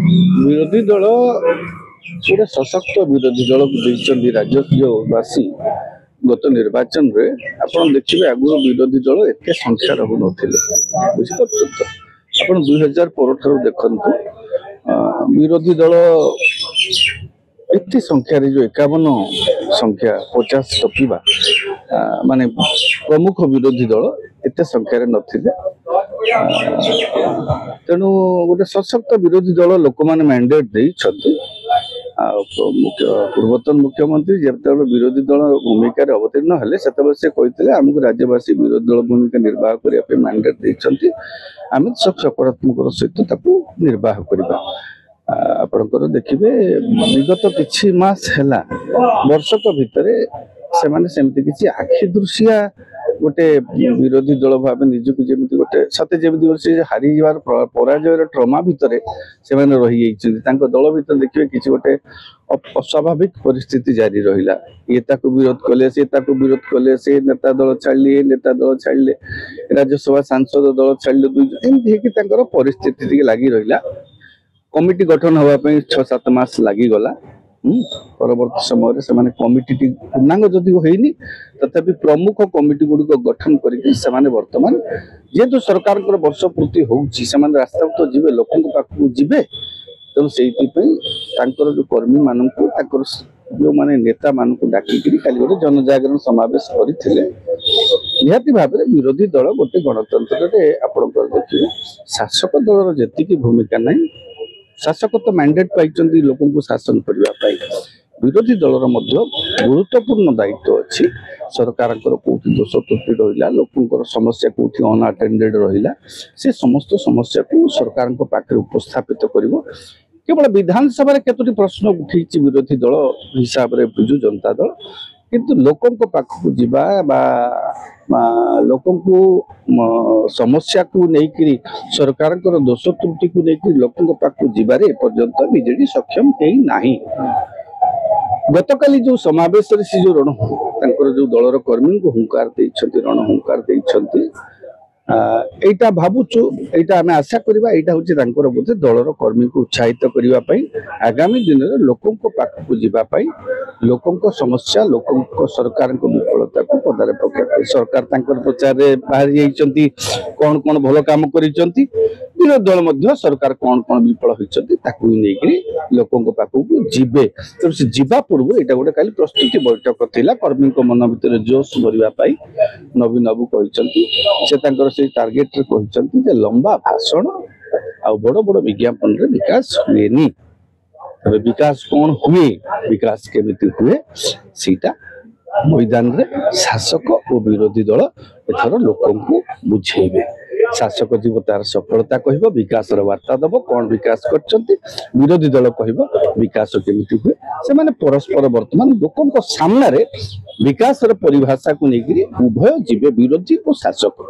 विरोधी दल गोटे सशक्त विरोधी दल को राज्यवासी गत निर्वाचन में आप देखिए आगु विरोधी दल एत संख्या रहू बुझीपार आप 2000 देखु विरोधी दल एत संख्यार जो 51 संख्या 50 टपिबा माने प्रमुख विरोधी दल एत संख्यार नथिले तेणु गोटे सशक्त विरोधी दल लोक मैंने मैंडेट देइछथि पूर्वतन मुख्यमंत्री जब विरोधी दल भूमिका अवतीर्ण हेले से कहते आमको राज्यवासी विरोधी दल भूमिका निर्वाह करने मैंडेट देइछथि आम सब सकारात्मक सहित निर्वाह करवा आपणकर देखिए विगत किछि मास है वर्षक भितर से किसी आखि दृशिया गोटे विरोधी दल भाव निजक जमी गोटे सते जमी हारी जावार पराजयर ट्रमा भितर से रही दल भीतर देखिए किसी गोटे अस्वाभाविक परिस्थिति जारी रहा ये विरोध कले सी विरोध कले से नेता दल छाड़े नेता दल छाड़े राज्यसभा सांसद दल छाड़े दुई परिस्थिति लगी रहा कमिटी गठन होगापी 6-7 मास लगिगला परवर्त समय से कमिटी पूर्णांग जदि होनी तथापि प्रमुख कमिटी गुड़िक गठन करके बर्तमान जेहेतु सरकार वर्ष पूर्ति होती रास्ता तो जीवे लोकों पाखक जीवे तेणु से जो कर्मी मान जो माने नेता मान डाकिकी खाली गोटे जनजागरण समावेश करते निहाती भाव में विरोधी दल गोटे गणतंत्र आपंकर देखिए शासक दलर जी भूमिका ना शासक तो मैंडेट पाई लोक शासन करने विरोधी दलर गुरुत्वपूर्ण दायित्व अच्छी सरकार कौटी दोष त्रुटि रहा लोक समस्या कौटी अनअटेंडेड रहा से समस्त समस्या को सरकार पाखे उपस्थापित कर केवल विधानसभा केतोटी प्रश्न उठी विरोधी दल हिसाब से विजु जनता दल किंतु लोकों पाखक जीवा लोकों समस्या को लेकर सरकार दोष त्रुटि को लेकर लोकों पाखक जीवार एपर्यंत बीजेडी सक्षम है गतकाली जो समावेश से जो रण जो दलर कर्मी को हुंकार देइछंती रण हुंकार देइछंती एटा भावुचु एटा आमे आशा करबा एटा होची तांकर बोधे दलर कर्मी को उत्साहित करबा पई आगामी दिन रे लोकों को पाख को जीवा पई लोकों को समस्या लोकों को सरकार को विफलता को पदारे पके सरकार तांकर प्रचार रे बाहर जाइछंती कोन कोन भलो काम करिछंती विरोधी दल मध्य सरकार कोन कोन विफल होइछंती ताकू नेकरी लोकों को पाख को जीवे तो से जीवा पूर्व एटा गोटे काली प्रस्तुति बैठक थिला कर्मी को मन भीतर जोश भरिबा पई नवीन बाबू कहिछंती से तांकर से टार्गेट रे कहिछंती जे लंबा भाषण आ बड़ बड़ विज्ञापन रे विकास हुएनी तबे विकास कोन हुए विकास केमिति हुए सीटा मैदान रे शासक और विरोधी दल एथर लोकों को बुझेबे शासक जीव तार सफलता कहब विकास वार्ता दब कौन विकास करछंती विरोधी दल कहब विकास केमिति हुए से माने परस्पर वर्तमान लोकों सामने विकास परिभाषा को लेकर उभय जीवे विरोधी और शासक